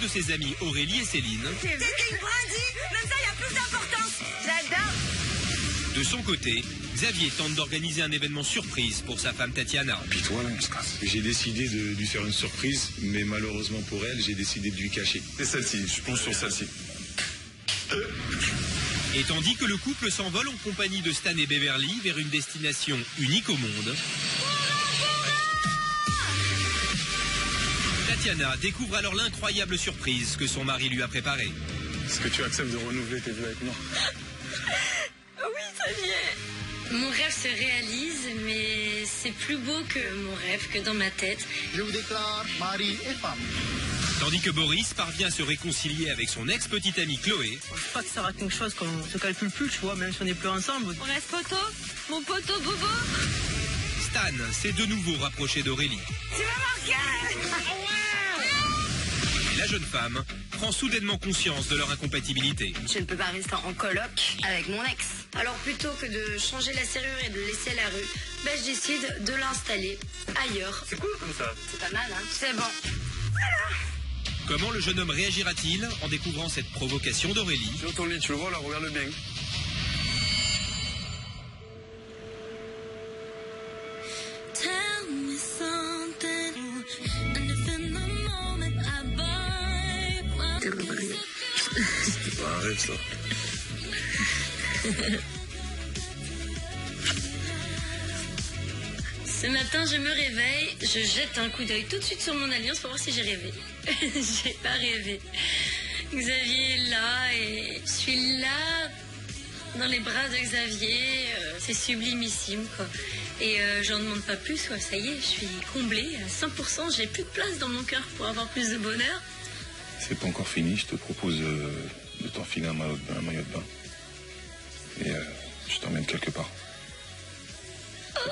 de ses amies Aurélie et Céline. C'était une brindille, même ça, il y a plus d'importance. J'adore. De son côté, Xavier tente d'organiser un événement surprise pour sa femme Tatiana. Puis toi, là, on se casse. J'ai décidé de lui faire une surprise, mais malheureusement pour elle, j'ai décidé de lui cacher. C'est celle-ci, je plonge sur celle-ci. Et tandis que le couple s'envole en compagnie de Stan et Beverly vers une destination unique au monde, Tatiana découvre alors l'incroyable surprise que son mari lui a préparée. Est-ce que tu acceptes de renouveler tes vœux avec moi? Oui, ça y est. Mon rêve se réalise, mais c'est plus beau que mon rêve, que dans ma tête. Je vous déclare mari et femme. Tandis que Boris parvient à se réconcilier avec son ex-petite amie Chloé. Je sais pas que ça sert à quelque chose qu'on se calcule plus, tu vois, même si on n'est plus ensemble. On reste poteau? Mon poteau bobo? Stan s'est de nouveau rapproché d'Aurélie. Tu m'as marqué. Et la jeune femme prend soudainement conscience de leur incompatibilité. Je ne peux pas rester en coloc avec mon ex. Alors plutôt que de changer la serrure et de le laisser à la rue, je décide de l'installer ailleurs. C'est cool comme ça. C'est pas mal, hein? C'est bon. Comment le jeune homme réagira-t-il en découvrant cette provocation d'Aurélie? Sur ton lit, tu le vois là, regarde-le bien. C'était pas un rêve, ça. Ce matin, je me réveille, je jette un coup d'œil tout de suite sur mon alliance pour voir si j'ai rêvé. J'ai pas rêvé. Xavier est là et je suis là dans les bras de Xavier. C'est sublimissime, quoi. Et j'en demande pas plus, quoi. Ça y est, je suis comblée à 100%. J'ai plus de place dans mon cœur pour avoir plus de bonheur. C'est pas encore fini, je te propose de t'enfiler un maillot de bain. Et je t'emmène quelque part. Ok.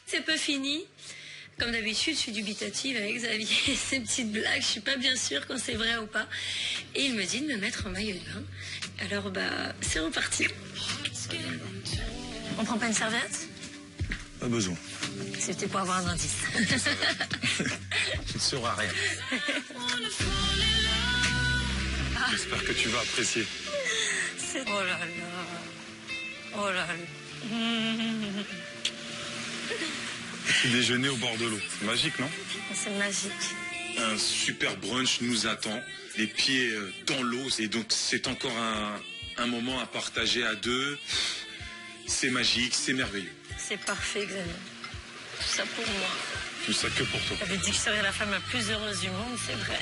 C'est pas fini. Comme d'habitude, je suis dubitative avec Xavier et ses petites blagues. Je suis pas bien sûre quand c'est vrai ou pas. Et il me dit de me mettre en maillot de bain. Alors, c'est reparti. On prend pas une serviette? Pas besoin. C'était pour avoir un indice. Tu ne sauras rien. J'espère que tu vas apprécier. Oh là là. Oh là là. Petit déjeuner au bord de l'eau. C'est magique, non? C'est magique. Un super brunch nous attend, les pieds dans l'eau. Et donc, c'est encore un moment à partager à deux. C'est magique, c'est merveilleux. C'est parfait, Xavier. Tout ça pour moi. Tout ça que pour toi. J'avais dit que je serais la femme la plus heureuse du monde, c'est vrai.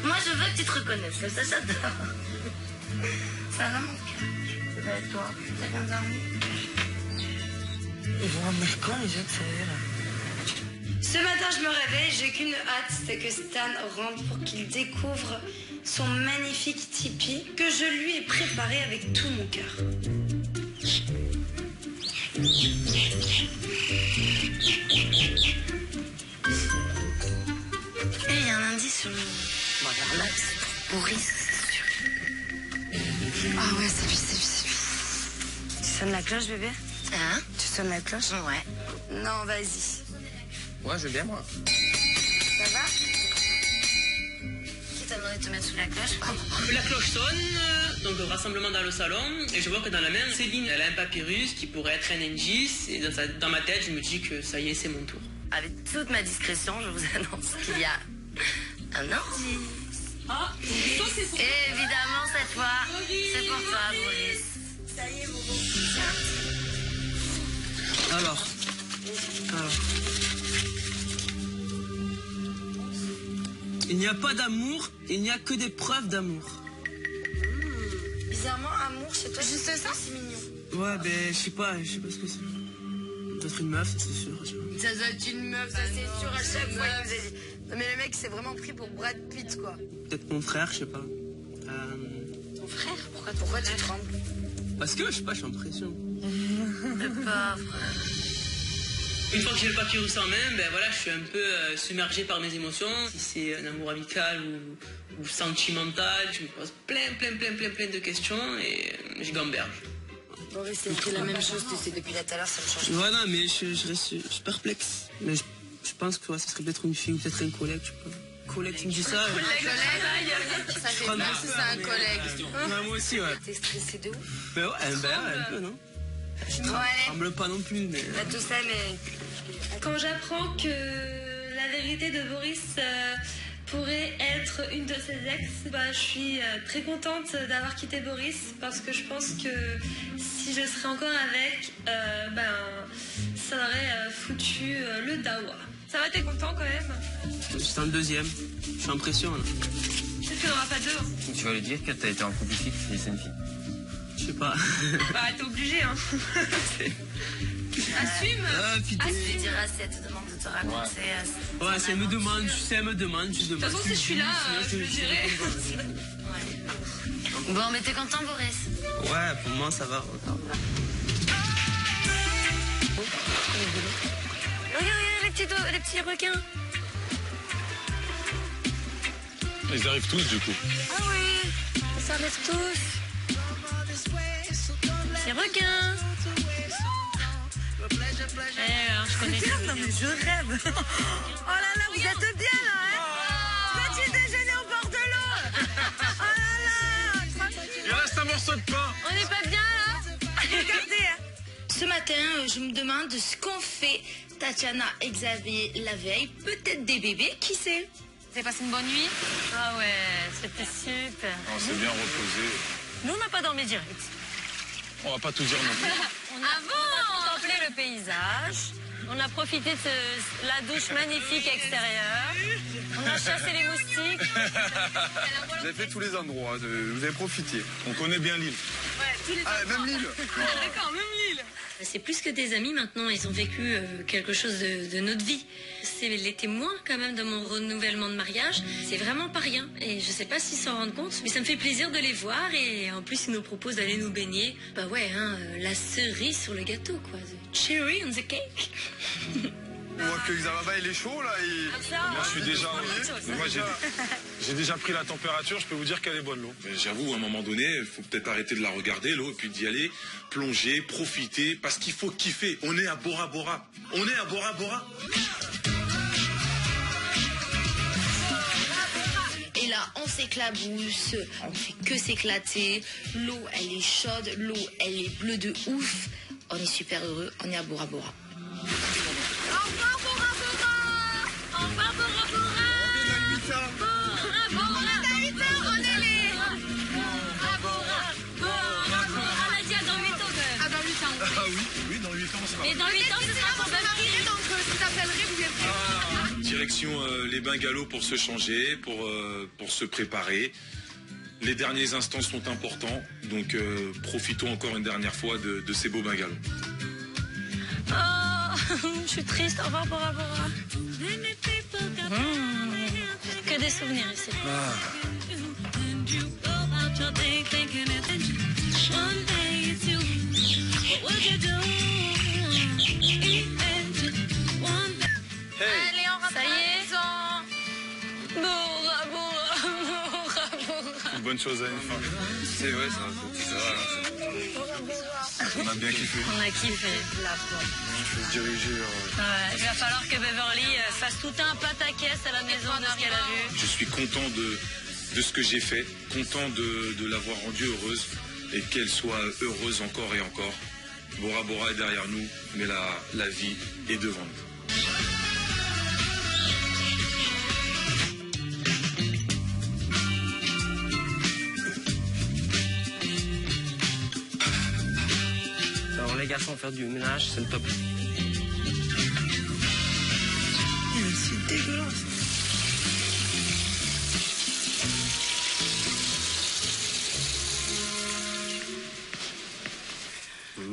Moi, je veux que tu te reconnaisses, ça j'adore. Ça va, mon cœur? Et toi, t'as bien dormi? Ils vont emmener quand les autres, ça là? Ce matin, je me réveille, j'ai qu'une hâte, c'est que Stan rentre pour qu'il découvre son magnifique tipi que je lui ai préparé avec tout mon cœur. Et il y a un indice sur le... Bon, alors là, c'est pour Boris, c'est sûr. Ah ouais, c'est lui, c'est lui, c'est lui. Tu sonnes la cloche, bébé? Hein? Tu sonnes la cloche? Ouais. Non, vas-y. Ouais, je veux bien, moi. Ça va? Qui t'a demandé de te mettre sous la cloche? La cloche sonne, donc le rassemblement dans le salon, et je vois que dans la main, Céline, elle a un papyrus qui pourrait être un indice, et dans ma tête, je me dis que ça y est, c'est mon tour. Avec toute ma discrétion, je vous annonce qu'il y a un indice. Ah, ça c'est pour Et évidemment, cette fois, c'est pour toi, Boris. Ça y est, mon beau. Alors. Il n'y a pas d'amour, il n'y a que des preuves d'amour. Bizarrement, amour chez toi, juste ça, c'est mignon. Ouais, je sais pas ce que c'est. Ça doit être une meuf, ça c'est sûr. Ça doit être une meuf, ça c'est sûr, à chaque fois, il nous a dit. Non, mais le mec s'est vraiment pris pour Brad Pitt, quoi. Peut-être mon frère, je sais pas. Ton frère? Pourquoi tu trembles? Parce que, je sais pas, je suis en pression. C'est pas vrai. Une fois que j'ai le papyrus en main, ben voilà, je suis un peu submergé par mes émotions. Si c'est un amour amical ou sentimental, je me pose plein de questions et je gamberge. Boris, c'est la même chose, tu sais, depuis tout à l'heure, ça me change. Voilà, mais je reste perplexe. Mais je pense que ça serait peut-être une fille ou peut-être un collègue, je sais pas. Collègue, tu me dis ça? Ça fait peur si c'est un collègue. Ouais, moi aussi, ouais. T'es stressé de ouf? Ben ouais, un peu, non? Bon, allez. Semble pas non plus, mais... Pas tout ça, mais... Quand j'apprends que la vérité de Boris pourrait être une de ses ex, je suis très contente d'avoir quitté Boris parce que je pense que si je serais encore avec, ça aurait foutu le dawa. Ça va, t'es content quand même? C'est un deuxième. Je suis impressionné. Peut-être qu'il n'y en aura pas deux. Hein. Tu vas lui dire que t'as été en couple fixe et c'est une fille. Je sais pas. T'es obligé, hein. Assume. Putain. Tu lui diras si elle te demande de te raconter. Ouais, si elle me demande, je demande. De toute façon, si je suis là, je le dirai. Bon, mais t'es content, Boris? Ouais, pour moi, ça va. Regarde les petits requins. Ils arrivent tous du coup. Ah oui, ils s'enlèvent tous. Ces requins. Je connais. Non, mais je rêve. Oh là là, vous êtes bien là, hein? Petit déjeuner au bord de l'eau. Oh là là. Il reste un morceau de pain. On n'est pas bien là? Regardez. Ce matin, je me demande ce qu'ont fait Tatiana et Xavier la veille. Peut-être des bébés, qui sait? Vous avez passé une bonne nuit? Ah ouais, c'était super. On s'est bien reposé. Nous, on n'a pas dormi direct. On va pas tout dire non plus. On a contemplé le paysage. On a profité de la douche magnifique extérieure. On a chassé les moustiques. Vous avez fait tous les endroits, vous avez profité. On connaît bien l'île. Ouais, tous les Ah, même l'île. D'accord, même l'île. C'est plus que des amis maintenant, ils ont vécu quelque chose de notre vie. C'est les témoins quand même de mon renouvellement de mariage. C'est vraiment pas rien. Et je sais pas s'ils s'en rendent compte, mais ça me fait plaisir de les voir. Et en plus, ils nous proposent d'aller nous baigner. Bah ouais, la cerise sur le gâteau, quoi. The cherry on the cake. On voit que Xavier il est chaud là. Moi, je suis déjà. Moi, j'ai déjà pris la température. Je peux vous dire qu'elle est bonne l'eau. Mais j'avoue, à un moment donné, il faut peut-être arrêter de la regarder l'eau et puis d'y aller, plonger, profiter, parce qu'il faut kiffer. On est à Bora Bora. On est à Bora Bora. Et là, on s'éclabousse, on fait que s'éclater. L'eau, elle est chaude, l'eau, elle est bleue de ouf. On est super heureux, on est à Bora Bora. Au revoir, Bora Bora! Au revoir, Bora Bora! On est les... Bora, Nadia, dans 8 ans quand même. Ah, dans 8 ans. Ah oui, dans 8 ans, on sera. Et dans 8 ans, ce sera ton baptême. Donc, je t'appellerai, vous viendrez. Direction les bungalows pour se changer, pour se préparer. Les derniers instants sont importants, donc profitons encore une dernière fois de ces beaux bungalows. Oh, je suis triste. Au revoir, Bora Bora. Que des souvenirs ici. Allez, on rentre Ça y est. Bora Bora, Bora Bora. Une bonne chose à une fin. C'est vrai ça. On a bien kiffé. On a kiffé. Je vais se diriger. Ouais, il va falloir que Beverly fasse tout un pataquès à la maison de ce qu'elle a vu. Je suis content de ce que j'ai fait, content de l'avoir rendue heureuse et qu'elle soit heureuse encore et encore. Bora Bora est derrière nous, mais la vie est devant nous. Alors les garçons, faire du ménage, c'est le top. C'est dégueulasse.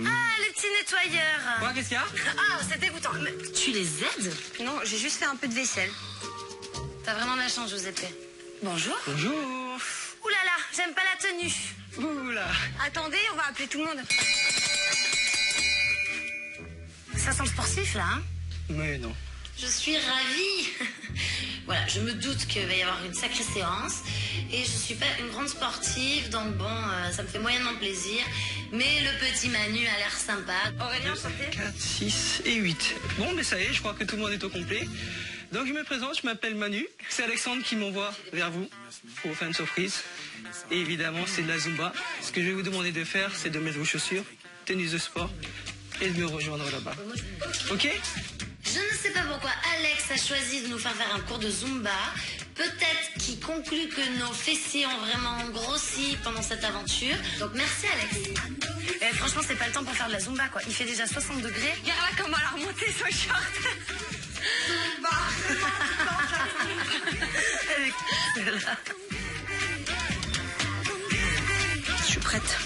Ah, les petits nettoyeurs. Quoi, qu'est-ce qu'il y a? Ah, c'est dégoûtant. Mais tu les aides? Non, j'ai juste fait un peu de vaisselle. T'as vraiment de la chance, Giuseppe. Bonjour. Bonjour. Ouh là là, j'aime pas la tenue. Oula. Attendez, on va appeler tout le monde. Ça sent sportif, là, hein? Mais non. Je suis ravie. Voilà, je me doute qu'il va y avoir une sacrée séance. Et je suis pas une grande sportive, donc bon, ça me fait moyennement plaisir. Mais le petit Manu a l'air sympa. Aurélien, enchanté. 4, 6 et 8. Bon, mais ça y est, je crois que tout le monde est au complet. Donc je me présente, je m'appelle Manu. C'est Alexandre qui m'envoie vers vous pour vous faire une surprise. Et évidemment, c'est de la Zumba. Ce que je vais vous demander de faire, c'est de mettre vos chaussures, tenue de sport et de me rejoindre là-bas. Ok ? Je ne sais pas pourquoi Alex a choisi de nous faire un cours de Zumba. Peut-être qu'il conclut que nos fessiers ont vraiment grossi pendant cette aventure. Donc merci Alex. Et franchement, c'est pas le temps pour faire de la Zumba, quoi. Il fait déjà 60 degrés. Regarde là comment elle a remonté son short. Je suis prête.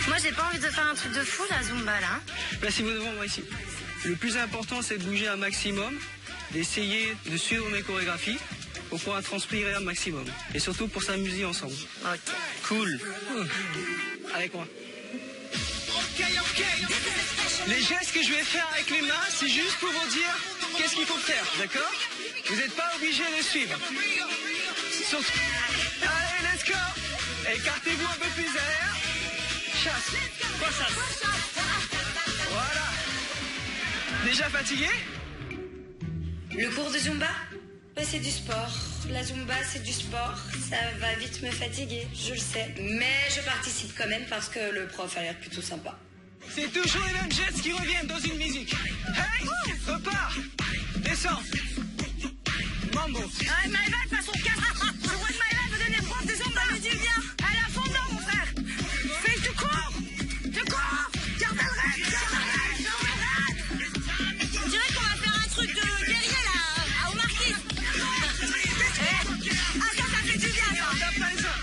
Moi, j'ai pas envie de faire un truc de fou, la Zumba, là. Placez-vous devant moi ici. Le plus important, c'est de bouger un maximum, d'essayer de suivre mes chorégraphies pour pouvoir transpirer un maximum. Et surtout pour s'amuser ensemble. Ok. Cool. Avec moi. Les gestes que je vais faire avec les mains, c'est juste pour vous dire qu'est-ce qu'il faut faire, d'accord? Vous n'êtes pas obligé de suivre. Surtout... Allez, let's go! Écartez-vous un peu plus derrière. Chasse. Quoi chasse? Voilà. Déjà fatigué? Le cours de Zumba, c'est du sport. La Zumba, c'est du sport. Ça va vite me fatiguer, je le sais. Mais je participe quand même parce que le prof a l'air plutôt sympa. C'est toujours les mêmes gestes qui reviennent dans une musique. Hey, repars, descends. Mambo. Ah, Maëva, elle passe son casque. Je vois que Maëva veut donner prof de Zumba. Ça me dit bien. Elle a fondant, mon frère. Fais du cours. Du cours. Garde le rêve. On dirait qu'on va faire un truc de guerrier, là, au marquis. Ah, ça fait du bien, ça.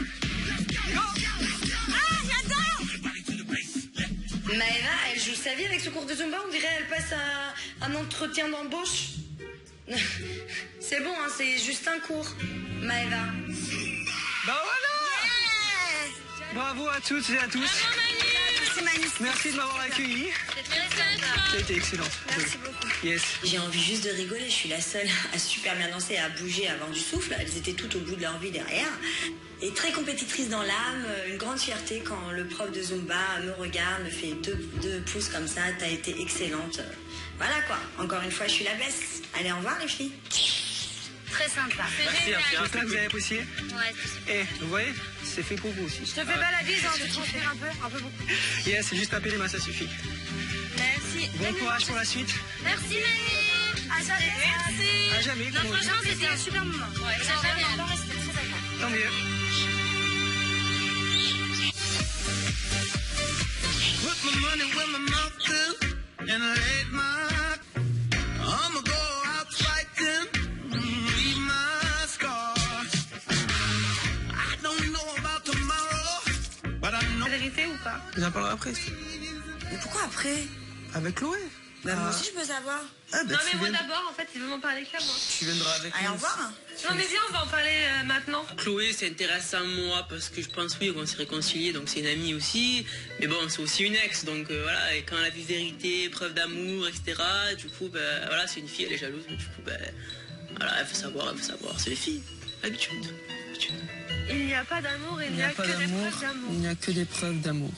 Ah, j'adore. Maëva, elle joue sa vie avec ce cours de Zumba. On dirait qu'elle passe un entretien d'embauche. C'est bon, hein, c'est juste un cours, Maëva. Bah voilà. Yeah. Bravo à toutes et à tous. Merci Manu. Merci de m'avoir accueilli. Ça a été excellent. Merci beaucoup. Yes. J'ai envie juste de rigoler, je suis la seule à super bien danser et à bouger, à avoir du souffle. Elles étaient toutes au bout de leur vie derrière. Et très compétitrice dans l'âme, une grande fierté quand le prof de Zumba me regarde, me fait deux pouces comme ça, t'as été excellente. Voilà quoi, encore une fois je suis la baisse. Allez, au revoir les filles. Très sympa. Merci, j'espère que vous avez apprécié. Ouais, Et vous voyez, c'est fait pour vous aussi. Je te fais pas la bise, hein, tu transpires un peu beaucoup. Yes, c'est juste taper les mains, ça suffit. Merci. Bon courage pour la suite. Merci Manu. À jamais. Merci. À jamais. Non, franchement, c'était un super moment. Ouais, C'était très agréable. Tant mieux. Put my money where my mouth is, and I laid my... I'ma go out fighting, leave my scars. I don't know about tomorrow, but I know... La vérité ou pas? J'en parlerai après. Mais pourquoi après? Avec Chloé. Bah moi aussi je peux savoir. Ah, bah, Non mais moi d'abord, en fait, il veut m'en parler que moi. Tu viendras avec Allez, nous. au revoir. Non mais viens, on va en parler maintenant. Chloé s'intéresse à moi parce que je pense oui qu'on s'est réconciliés, donc c'est une amie aussi. Mais bon, c'est aussi une ex, donc voilà, et quand elle a vu vérité, preuve d'amour, etc. Du coup, ben voilà, c'est une fille, elle est jalouse, mais du coup, ben voilà, elle veut savoir, c'est les filles. Habitude. Il n'y a pas d'amour, il n'y a que des preuves d'amour. Il n'y a que des preuves d'amour.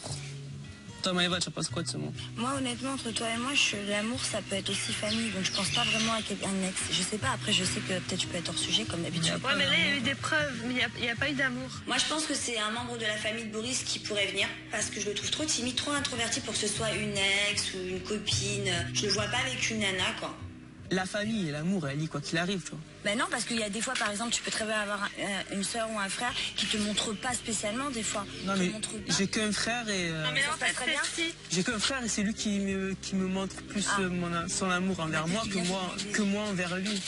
Toi, Maëva, tu penses quoi de ce mot? Moi honnêtement entre toi et moi, l'amour ça peut être aussi famille, donc je pense pas vraiment à un ex. Je sais pas, après je sais que peut-être je peux être hors sujet comme d'habitude. Ouais mais là il y a eu des preuves, mais il n'y a pas eu d'amour. Moi je pense que c'est un membre de la famille de Boris qui pourrait venir, parce que je le trouve trop timide, trop introverti pour que ce soit une ex ou une copine. Je le vois pas avec une nana quoi. La famille et l'amour, elle lit quoi qu'il arrive, tu vois. Ben non, parce qu'il y a des fois, par exemple, tu peux très bien avoir une soeur ou un frère qui te montre pas spécialement des fois. Non mais j'ai qu'un frère et... Non mais en fait très bien. J'ai qu'un frère et c'est lui qui me montre plus son amour envers moi que moi envers lui.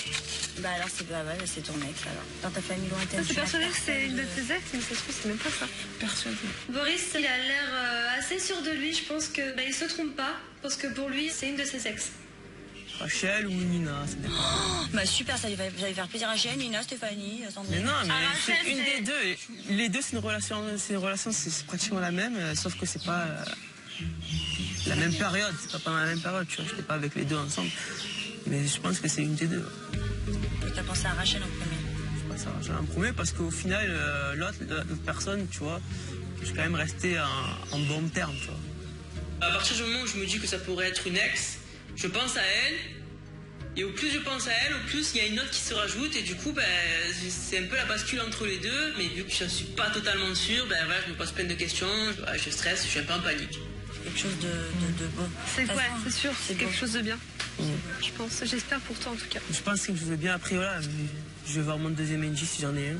Bah alors c'est ton ex alors. Dans ta famille lointaine. Je suis persuadée que c'est une de tes ex, mais ça se trouve c'est même pas ça. Persuadé. Boris, il a l'air assez sûr de lui, je pense que il se trompe pas, parce que pour lui c'est une de ses ex. Rachel ou Nina, ça dépend. Oh, bah super, ça va faire plaisir à Rachel, Nina, Stéphanie, Sandrine. Mais non, mais Rachel, c'est une des deux. Les deux, c'est une relation, c'est pratiquement la même, sauf que c'est pas... La même période, c'est pas pendant la même période, tu vois, j'étais pas avec les deux ensemble. Mais je pense que c'est une des deux. T'as pensé à Rachel en premier? Je pense à Rachel en premier parce qu'au final, l'autre personne, tu vois, je suis quand même resté en bon terme, tu vois. À partir du moment où je me dis que ça pourrait être une ex, je pense à elle. Et au plus je pense à elle, au plus il y a une autre qui se rajoute. Et du coup, c'est un peu la bascule entre les deux. Mais vu que je ne suis pas totalement sûre, voilà, je me pose plein de questions. Je stresse, je suis un peu en panique. Quelque chose de bon. C'est ouais, c'est sûr, c'est quelque chose de bien. Je pense, j'espère pour toi en tout cas. Je pense que je vais bien. Après, voilà, je vais voir mon deuxième NJ si j'en ai un.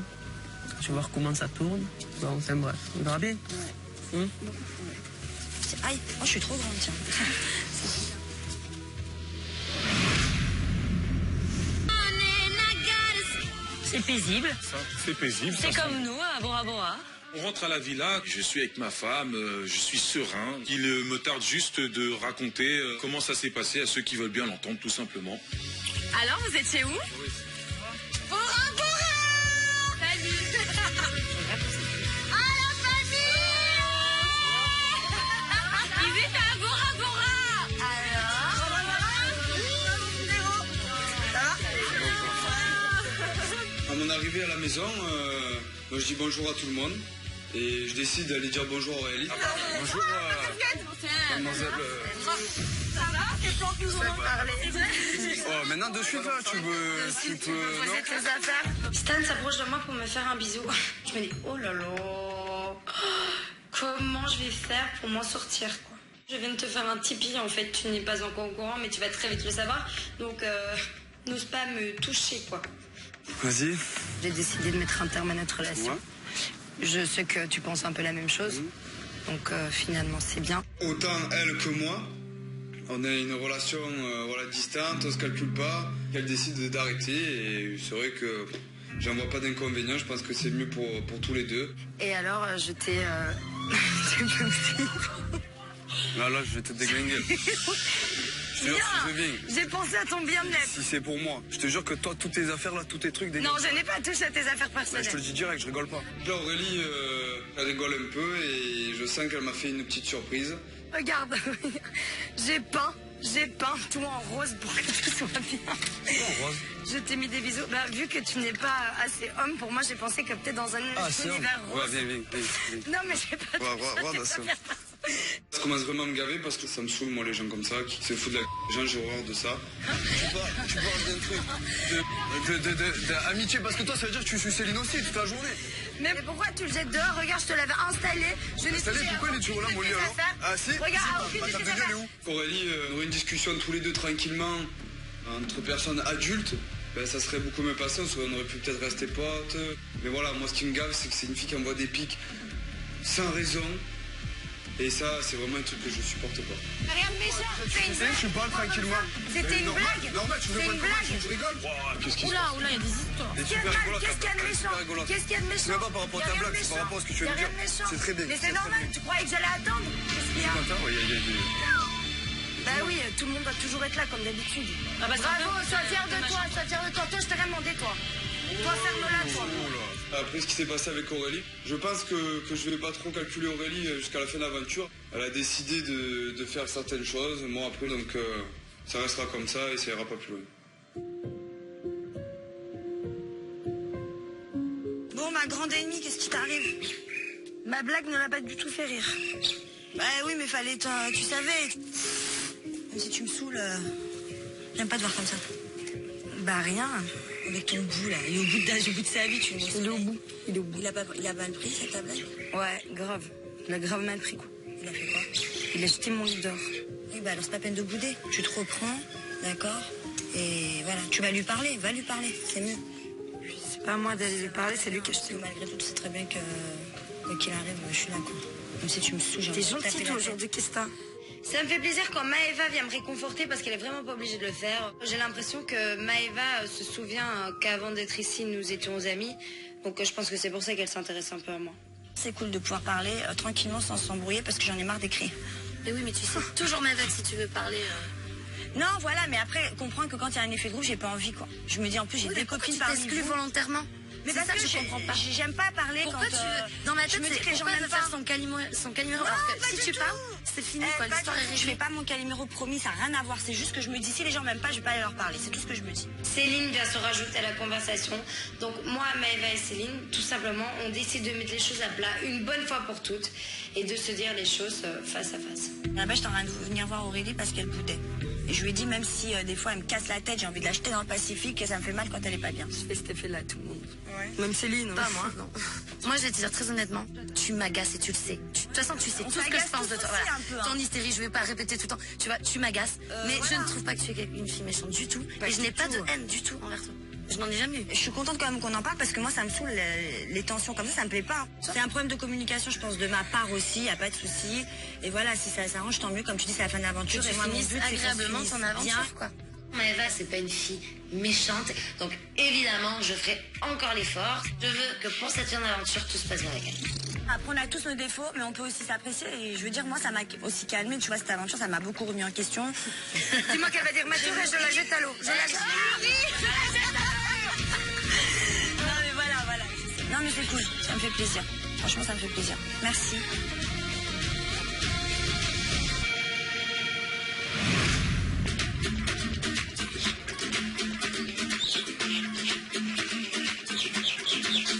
Je vais voir comment ça tourne. Bon, enfin bref, on verra bien. Ouais. Aïe, moi je suis trop grande, tiens. C'est paisible. C'est paisible. C'est comme nous à Bora Bora. On rentre à la villa, je suis avec ma femme, je suis serein. Il me tarde juste de raconter comment ça s'est passé à ceux qui veulent bien l'entendre, tout simplement. Alors, vous étiez où? Bora Bora! Salut! Ah, la famille! Ils étaient à Bora Bora! À mon arrivée à la maison, moi je dis bonjour à tout le monde et je décide d'aller dire bonjour à Aurélie. Bonjour mademoiselle. Ça va? C'est toi que nous en parler. Oh, maintenant de suite là, tu peux. Poser tes affaires. Stan s'approche de moi pour me faire un bisou. Je me dis, oh là là, comment je vais faire pour m'en sortir, quoi. Je viens de te faire un tipi, en fait, tu n'es pas encore au courant, mais tu vas très vite le savoir. Donc, n'ose pas me toucher, quoi. Vas-y. J'ai décidé de mettre un terme à notre relation. Ouais. Je sais que tu penses un peu la même chose. Donc finalement c'est bien. Autant elle que moi, on a une relation distante, on se calcule pas. Elle décide d'arrêter et c'est vrai que j'en vois pas d'inconvénient. Je pense que c'est mieux pour tous les deux. Et alors je t'ai... Là je vais te déglinguer. J'ai pensé à ton bien-être. Si c'est pour moi, je te jure que toi, toutes tes affaires là, tous tes trucs... Non, je n'ai pas touché à tes affaires personnelles. Je te le dis direct, je rigole pas. Là, Aurélie, elle rigole un peu et je sens qu'elle m'a fait une petite surprise. Regarde, j'ai peint tout en rose pour que tu sois bien. En rose. Je t'ai mis des bisous. Bah, vu que tu n'es pas assez homme, pour moi, j'ai pensé que peut-être dans un univers rose. Ouais, viens. Non, mais j'ai pas Ça commence vraiment à me gaver parce que ça me saoule, moi, les gens comme ça, qui se foutent de la les gens, j'ai horreur de ça. Tu parles d'un truc d'amitié, parce que toi, ça veut dire que tu suis Céline aussi toute la journée. Mais pourquoi tu le jettes dehors? Regarde, je te l'avais installé. Je l'ai touché. Pourquoi il est toujours là, mon lit, alors? Ah, si? Regarde, aucune de tes affaires. Aurélie, on aurait une discussion tous les deux tranquillement, entre personnes adultes. Ben, ça serait beaucoup mieux passé, on aurait pu peut-être rester potes. Mais voilà, moi, ce qui me gave, c'est que c'est une fille qui envoie des pics sans raison. Et ça, c'est vraiment un truc que je supporte pas. Rien de méchant, c'est une blague. Tu parles tranquillement. C'était une blague. Normal, tu veux pas une blague. Je rigole. Qu'est-ce qu'il y a? Oula, il y a des histoires. Qu'est-ce qu'il y a de méchant? Qu'est-ce qu'il y a de méchant? C'est pas par rapport à ta blague, c'est par rapport à ce que tu viens de dire. C'est très bien. Mais c'est normal, tu croyais que j'allais attendre? Qu'est-ce qu'il y a? Bah oui, tout le monde va toujours être là comme d'habitude. Ah bah bravo, sois fier de toi, sois fier de toi. Toi, je t'ai rien demandé, toi. Toi, ferme-la, toi. Après ce qui s'est passé avec Aurélie, je pense que je vais pas trop calculer Aurélie jusqu'à la fin de l'aventure. Elle a décidé de faire certaines choses, moi après, donc ça restera comme ça et ça ira pas plus loin. Bon, ma grande ennemie, qu'est-ce qui t'arrive? Ma blague ne l'a pas du tout fait rire. Bah oui, mais fallait, tu savais. Même si tu me saoules, j'aime pas te voir comme ça. Bah rien. Avec ton bout là, et au bout de sa vie, tu me dis. Il est au bout. Il a mal pris cette blague? Ouais, grave. Il a grave mal pris quoi. Il a fait quoi? Il a jeté mon leader. Oui, bah alors c'est pas peine de bouder. Tu te reprends, d'accord? Et voilà, tu vas lui parler, c'est mieux. C'est pas à moi d'aller lui parler, c'est lui qui a jeté. Malgré tout, tu sais très bien que quoi qu'il arrive, je suis là quoi. Même si tu me saoules, j'ai envie de taper la tête. T'es gentil aujourd'hui, qu'est-ce que t'as? Ça me fait plaisir quand Maëva vient me réconforter parce qu'elle est vraiment pas obligée de le faire. J'ai l'impression que Maëva se souvient qu'avant d'être ici, nous étions amis. Donc je pense que c'est pour ça qu'elle s'intéresse un peu à moi. C'est cool de pouvoir parler tranquillement sans s'embrouiller parce que j'en ai marre d'écrire. Mais oui, mais tu sais toujours Maëva si tu veux parler. Non, voilà, mais après, comprends que quand il y a un effet de groupe, j'ai pas envie quoi. Je me dis en plus, j'ai des copines parmi vous. Tu t'exclus volontairement? Mais parce que je comprends pas. J'aime pas parler pourquoi quand dans ma tête, je me dis que les gens pourquoi n'aiment faire pas son calimero alors que si tu parles, C'est fini, quoi. L'histoire est Je réglée. fais pas mon Calimero promis, ça n'a rien à voir. C'est juste que je me dis, si les gens m'aiment pas, je vais pas aller leur parler. C'est tout ce que je me dis. Céline vient se rajouter à la conversation. Donc moi, Maëva et Céline, tout simplement, on décide de mettre les choses à plat une bonne fois pour toutes et de se dire les choses face à face. Là-bas, j'étais en train de venir voir Aurélie parce qu'elle boudait. Et je lui ai dit, même si des fois elle me casse la tête, j'ai envie de la jeter dans le Pacifique et ça me fait mal quand elle est pas bien. Je fais cet effet-là à tout le monde. Ouais. Même Céline. Pas moi, non. Moi, je vais te dire très honnêtement, tu m'agaces et tu le sais. De toute façon, tu sais tout ce que je pense de toi. Voilà. Ton hystérie, je vais pas répéter tout le temps. Tu vois, tu m'agaces. Mais je ne trouve pas que tu es une fille méchante du tout. Et je n'ai pas de haine du tout envers toi. Je n'en ai jamais eu. Je suis contente quand même qu'on en parle parce que moi ça me saoule les tensions comme ça me plaît pas. C'est un problème de communication je pense de ma part aussi, y a pas de souci. Et voilà, si ça s'arrange tant mieux, comme tu dis c'est la fin de l'aventure. Et moi mon but c'est agréablement ton aventure quoi. Maëva, c'est pas une fille méchante, donc évidemment je ferai encore l'effort. Je veux que pour cette fin d'aventure tout se passe bien avec elle. Après on a tous nos défauts mais on peut aussi s'apprécier et je veux dire moi ça m'a aussi calmé, tu vois cette aventure ça m'a beaucoup remis en question. Dis-moi qu'elle va dire Mathieu, je la jette à l'eau. Je la jette. Non mais voilà. Non mais c'est cool, ça me fait plaisir. Franchement ça me fait plaisir. Merci.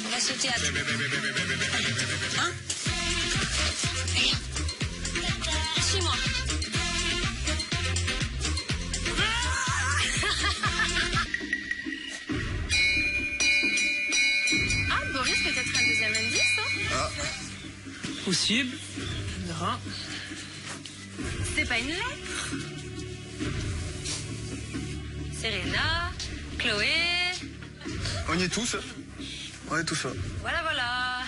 On va sauter à tout. Hein? Suis-moi. Ah, Boris, peut-être un deuxième indice, hein? Possible. On verra. C'était pas une lettre? Serena, Chloé. On y est tous. On est tous là. Voilà.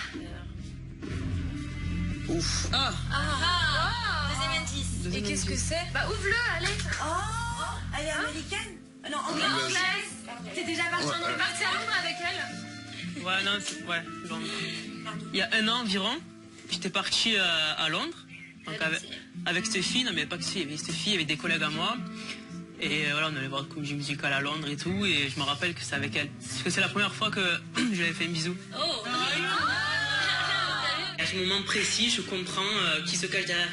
Ouf. Deuxième indice. Et qu'est-ce que c'est? Bah, ouvre-le, allez. Oh, elle est américaine? Non, Anglaise. T'es déjà parti à Londres avec elle? Ouais, non, Londres. Il y a 1 an environ, j'étais parti à Londres. Donc avec Stéphie, non mais pas que Stéphie, il y avait Stéphie, il y avait des collègues à moi. Et voilà, on allait voir une comédie musicale à Londres et tout. Et je me rappelle que c'est avec elle. Parce que c'est la première fois que je lui avais fait un bisou. À ce moment précis, je comprends qui se cache derrière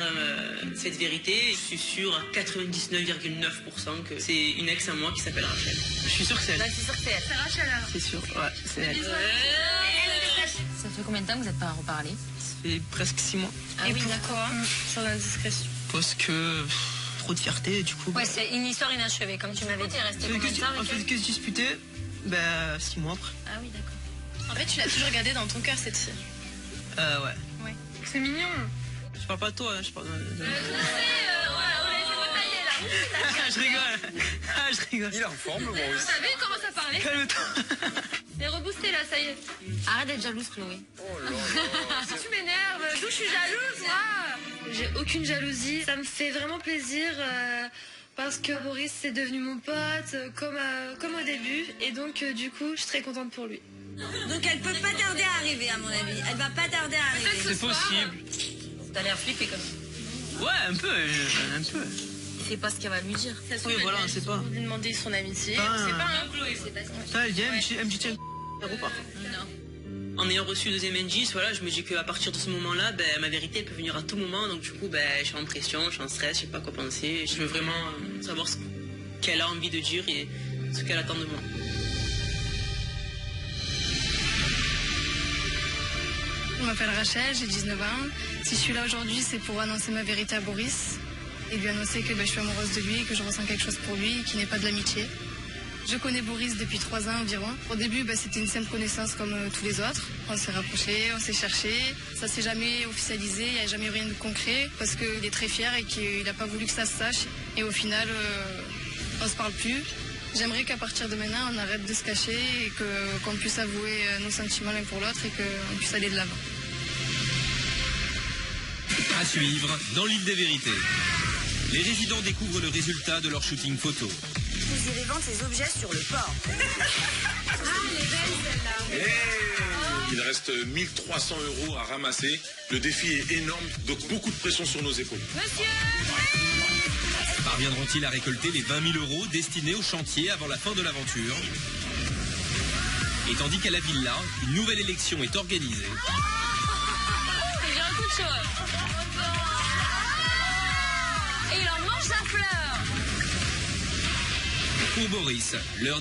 cette vérité. Je suis sûr à 99,9% que c'est une ex à moi qui s'appelle Rachel. Je suis sûr que c'est elle. Bah, c'est sûr que c'est elle. C'est Rachel alors. C'est sûr, ouais, c'est elle. Ça fait combien de temps que vous n'êtes pas reparlé? Ça fait presque 6 mois. Ah oui, d'accord. Sans indiscrétion. Parce que trop de fierté, du coup. Ouais, c'est une histoire inachevée, comme tu m'avais dit. Resté combien de temps En fait, que se disputer, 6 mois après. Ah oui, d'accord. En fait, tu l'as toujours gardée dans ton cœur, cette fille. Ouais. C'est mignon. Je parle pas de toi, je parle de... Je rigole. Il est en forme, Maurice. Vous savez comment ça parlait? Calme-toi. C'est reboosté là, ça y est. Arrête d'être jalouse, Chloé. Oh là là. Tu m'énerves, d'où je suis jalouse, moi? J'ai aucune jalousie. Ça me fait vraiment plaisir parce que Boris c'est devenu mon pote comme au début. Et donc, du coup, je suis très contente pour lui. Donc elle peut pas tarder à arriver à mon avis. Elle va pas tarder à arriver. C'est possible. T'as l'air flippé comme ça. Ouais, un peu. Il sait pas ce qu'elle va lui dire. Oui, voilà, on sait pas. Lui demander son amitié. Ah. C'est pas un Chloé, c'est pas ça. Putain, elle dit, elle me dit, tiens, ça repart. Non. En ayant reçu le deuxième indice, voilà, je me dis qu'à partir de ce moment-là, ma vérité elle peut venir à tout moment. Donc du coup, je suis en pression, je suis en stress, je sais pas quoi penser. Je veux vraiment savoir ce qu'elle a envie de dire et ce qu'elle attend de moi. Je m'appelle Rachel, j'ai 19 ans. Si je suis là aujourd'hui, c'est pour annoncer ma vérité à Boris et lui annoncer que je suis amoureuse de lui, que je ressens quelque chose pour lui, qui n'est pas de l'amitié. Je connais Boris depuis 3 ans environ. Au début, c'était une simple connaissance comme tous les autres. On s'est rapprochés, on s'est cherchés. Ça s'est jamais officialisé, il n'y a jamais eu rien de concret parce qu'il est très fier et qu'il n'a pas voulu que ça se sache. Et au final, on ne se parle plus. J'aimerais qu'à partir de maintenant, on arrête de se cacher et qu'on puisse avouer nos sentiments l'un pour l'autre et qu'on puisse aller de l'avant. À suivre dans l'île des vérités. Les résidents découvrent le résultat de leur shooting photo. Vous irez vendre ces objets sur le port. Elle est belle celle-là. Il reste 1300 € à ramasser. Le défi est énorme, donc beaucoup de pression sur nos épaules. Monsieur! Parviendront-ils à récolter les 20 000 € destinés au chantier avant la fin de l'aventure? Et tandis qu'à la villa, une nouvelle élection est organisée. J'ai un coup de chaud. et il en mange la fleur. Pour Boris, l'heure des